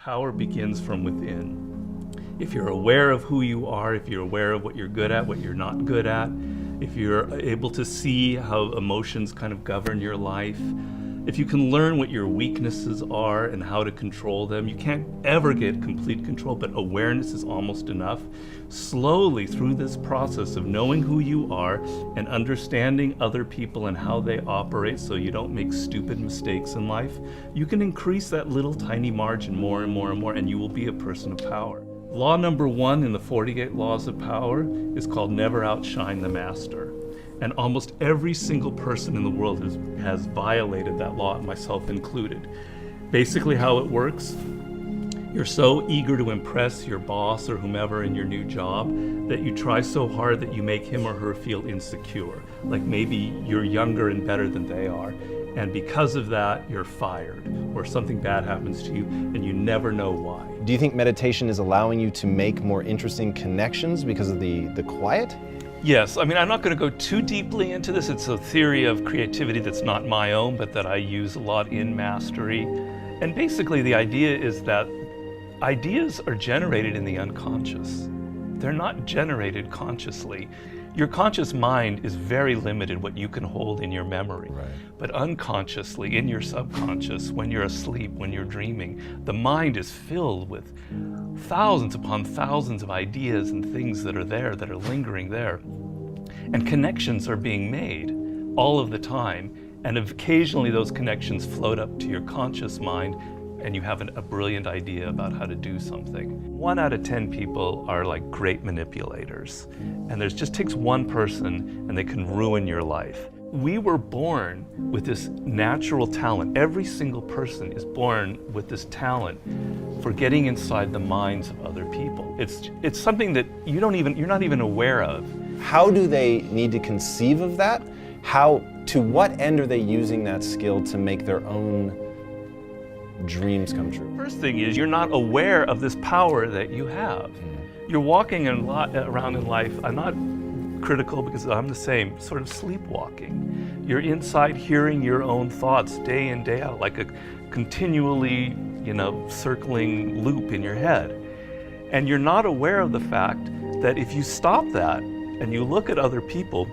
Power begins from within. If you're aware of who you are, if you're aware of what you're good at, what you're not good at, if you're able to see how emotions kind of govern your life, if you can learn what your weaknesses are and how to control them, you can't ever get complete control, but awareness is almost enough. Slowly through this process of knowing who you are and understanding other people and how they operate so you don't make stupid mistakes in life, you can increase that little tiny margin more and more and more, and you will be a person of power. Law number 1 in the 48 Laws of Power is called never outshine the master. And almost every single person in the world has violated that law, myself included. Basically how it works, you're so eager to impress your boss or whomever in your new job that you try so hard that you make him or her feel insecure. Like maybe you're younger and better than they are. And because of that, you're fired, or something bad happens to you, and you never know why. Do you think meditation is allowing you to make more interesting connections because of the quiet? Yes, I mean, I'm not going to go too deeply into this. It's a theory of creativity that's not my own, but that I use a lot in mastery. And basically the idea is that ideas are generated in the unconscious. They're not generated consciously. Your conscious mind is very limited what you can hold in your memory. Right. But unconsciously, in your subconscious, when you're asleep, when you're dreaming, the mind is filled with thousands upon thousands of ideas and things that are there, that are lingering there. And connections are being made all of the time. And occasionally those connections float up to your conscious mind and you have a brilliant idea about how to do something. 1 out of 10 people are like great manipulators. And there just takes one person and they can ruin your life. We were born with this natural talent. Every single person is born with this talent for getting inside the minds of other people. It's something that you're not even aware of. How do they need to conceive of that? To what end are they using that skill to make their own dreams come true? First thing is, you're not aware of this power that you have. You're walking around in life, I'm not critical because I'm the same, sort of sleepwalking. You're inside hearing your own thoughts day in, day out, like a continually, circling loop in your head. And you're not aware of the fact that if you stop that and you look at other people,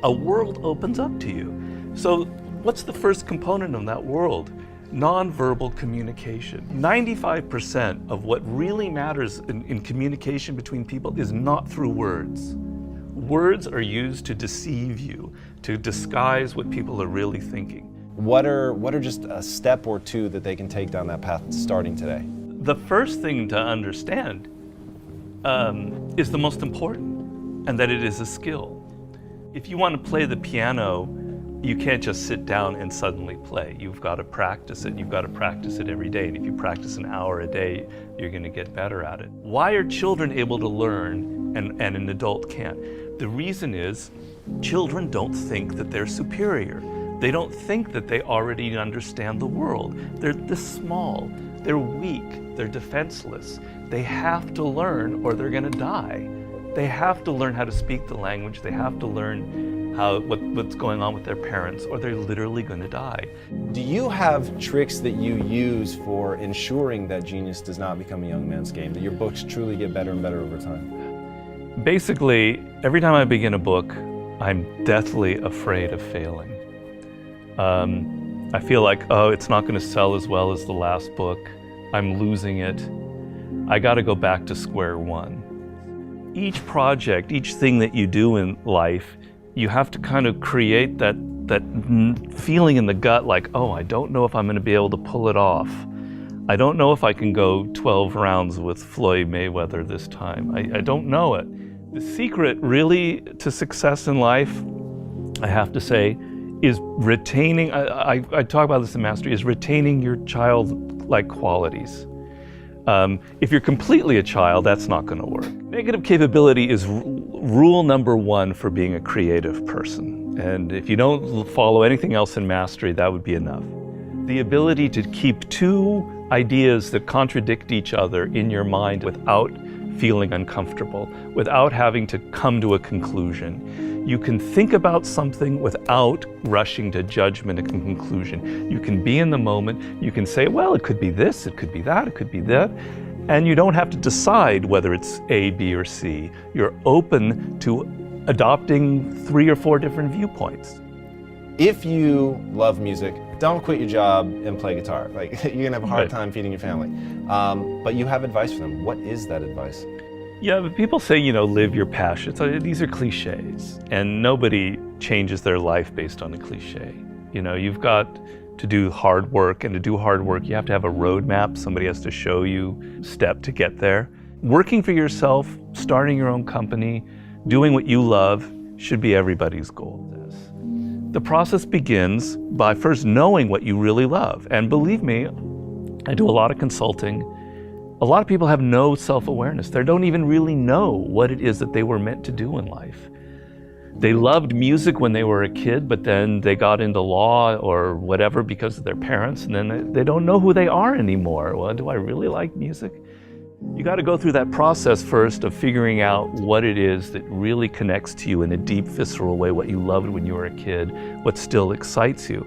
a world opens up to you. So what's the first component of that world? Nonverbal communication. 95% of what really matters in communication between people is not through words. Words are used to deceive you, to disguise what people are really thinking. What are just a step or two that they can take down that path starting today? The first thing to understand is the most important, and that it is a skill. If you want to play the piano, you can't just sit down and suddenly play. You've got to practice it. You've got to practice it every day. And if you practice an hour a day, you're going to get better at it. Why are children able to learn and an adult can't? The reason is children don't think that they're superior. They don't think that they already understand the world. They're this small. They're weak. They're defenseless. They have to learn or they're going to die. They have to learn how to speak the language. They have to learn what's going on with their parents, or they're literally going to die. Do you have tricks that you use for ensuring that genius does not become a young man's game, that your books truly get better and better over time? Basically, every time I begin a book, I'm deathly afraid of failing. I feel like, it's not going to sell as well as the last book. I'm losing it. I got to go back to square one. Each project, each thing that you do in life, you have to kind of create that feeling in the gut like, I don't know if I'm going to be able to pull it off. I don't know if I can go 12 rounds with Floyd Mayweather this time. I don't know it. The secret really to success in life, I have to say, is retaining, I talk about this in Mastery, is retaining your childlike qualities. If you're completely a child, that's not going to work. Negative capability is rule number 1 for being a creative person. And if you don't follow anything else in Mastery, that would be enough. The ability to keep 2 ideas that contradict each other in your mind without feeling uncomfortable, without having to come to a conclusion. You can think about something without rushing to judgment and conclusion. You can be in the moment. You can say, well, it could be this, it could be that, it could be that. And you don't have to decide whether it's A, B, or C. You're open to adopting 3 or 4 different viewpoints. If you love music, don't quit your job and play guitar. Like, you're gonna have a hard time feeding your family. But you have advice for them. What is that advice? Yeah, but people say, live your passion. These are cliches, and nobody changes their life based on a cliche. You've got to do hard work, and to do hard work, you have to have a roadmap. Somebody has to show you step to get there. Working for yourself, starting your own company, doing what you love should be everybody's goal. The process begins by first knowing what you really love. And believe me, I do a lot of consulting. A lot of people have no self-awareness. They don't even really know what it is that they were meant to do in life. They loved music when they were a kid, but then they got into law or whatever because of their parents, and then they don't know who they are anymore. Well, do I really like music? You got to go through that process first of figuring out what it is that really connects to you in a deep, visceral way, what you loved when you were a kid, what still excites you.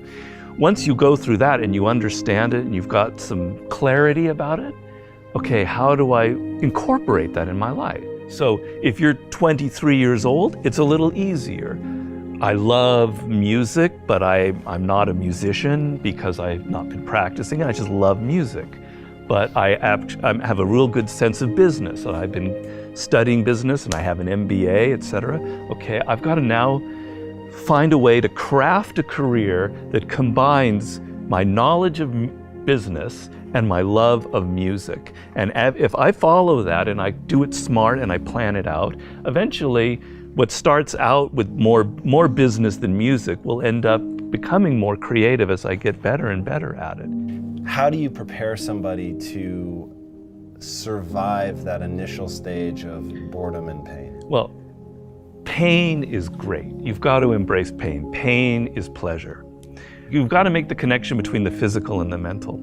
Once you go through that and you understand it and you've got some clarity about it, okay, how do I incorporate that in my life? So if you're 23 years old, it's a little easier. I love music, but I'm not a musician because I've not been practicing. I just love music. But I have a real good sense of business. So I've been studying business and I have an MBA, etc. Okay, I've got to now find a way to craft a career that combines my knowledge of business and my love of music. And if I follow that and I do it smart and I plan it out, eventually what starts out with more business than music will end up becoming more creative as I get better and better at it. How do you prepare somebody to survive that initial stage of boredom and pain? Well, pain is great. You've got to embrace pain. Pain is pleasure. You've got to make the connection between the physical and the mental.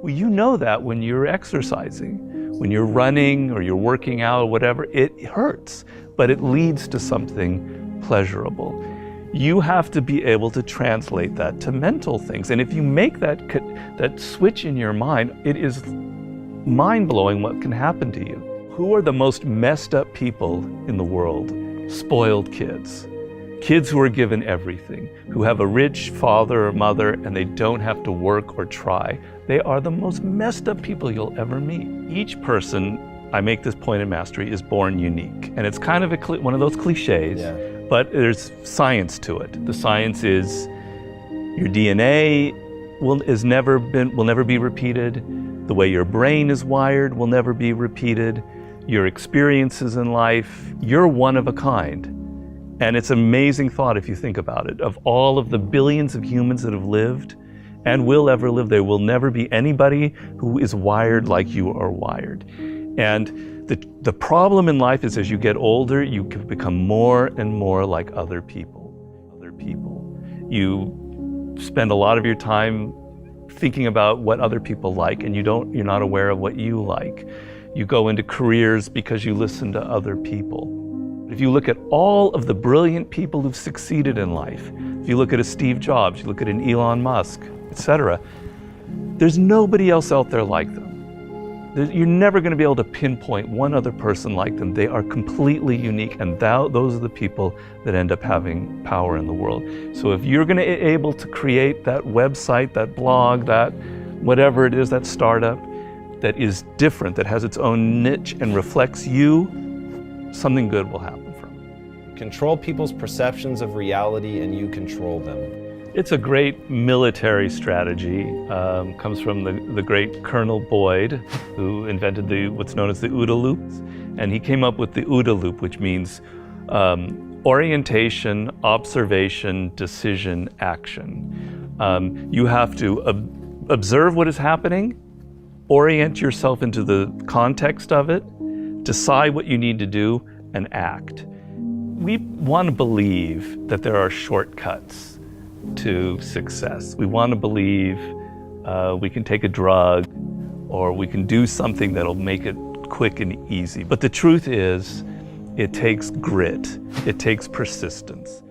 Well, you know that when you're exercising, when you're running or you're working out or whatever, it hurts, but it leads to something pleasurable. You have to be able to translate that to mental things. And if you make that switch in your mind, it is mind-blowing what can happen to you. Who are the most messed up people in the world? Spoiled kids. Kids who are given everything, who have a rich father or mother and they don't have to work or try. They are the most messed up people you'll ever meet. Each person, I make this point in Mastery, is born unique. And it's kind of one of those cliches. Yeah. But there's science to it. The science is your DNA will never be repeated. The way your brain is wired will never be repeated. Your experiences in life, you're one of a kind. And it's an amazing thought if you think about it. Of all of the billions of humans that have lived and will ever live, there will never be anybody who is wired like you are wired. And the problem in life is as you get older, you can become more and more like other people. You spend a lot of your time thinking about what other people like, and you're not aware of what you like. You go into careers because you listen to other people. If you look at all of the brilliant people who've succeeded in life, if you look at a Steve Jobs, you look at an Elon Musk, etc., there's nobody else out there like them. You're never going to be able to pinpoint one other person like them. They are completely unique, and those are the people that end up having power in the world. So if you're going to be able to create that website, that blog, that whatever it is, that startup that is different, that has its own niche and reflects you, something good will happen from it. Control people's perceptions of reality and you control them. It's a great military strategy. Comes from the great Colonel Boyd, who invented what's known as the OODA loop. And he came up with the OODA loop, which means orientation, observation, decision, action. You have to observe what is happening, orient yourself into the context of it, decide what you need to do, and act. We want to believe that there are shortcuts to success. We want to believe we can take a drug or we can do something that'll make it quick and easy. But the truth is, it takes grit. It takes persistence.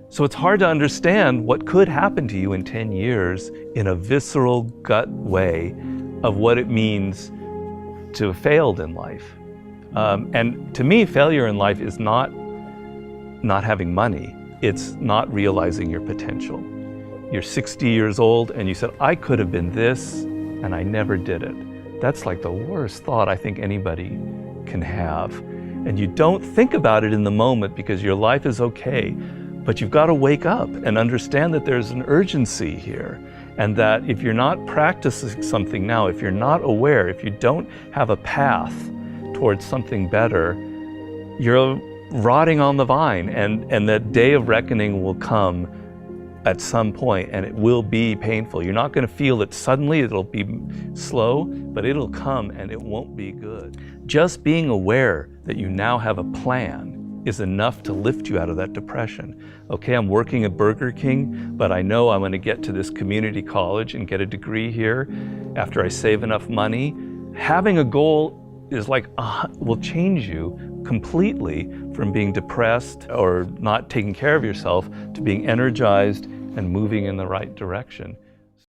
So it's hard to understand what could happen to you in 10 years in a visceral gut way of what it means to have failed in life. And to me, failure in life is not having money. It's not realizing your potential. You're 60 years old and you said, I could have been this, and I never did it. That's like the worst thought I think anybody can have. And you don't think about it in the moment because your life is okay, but you've got to wake up and understand that there's an urgency here, and that if you're not practicing something now, if you're not aware, if you don't have a path towards something better, you're rotting on the vine, and that day of reckoning will come at some point, and it will be painful. You're not going to feel it suddenly, it'll be slow, but it'll come and it won't be good. Just being aware that you now have a plan is enough to lift you out of that depression. Okay, I'm working at Burger King, but I know I'm going to get to this community college and get a degree here after I save enough money. Having a goal is like, will change you completely from being depressed or not taking care of yourself to being energized and moving in the right direction.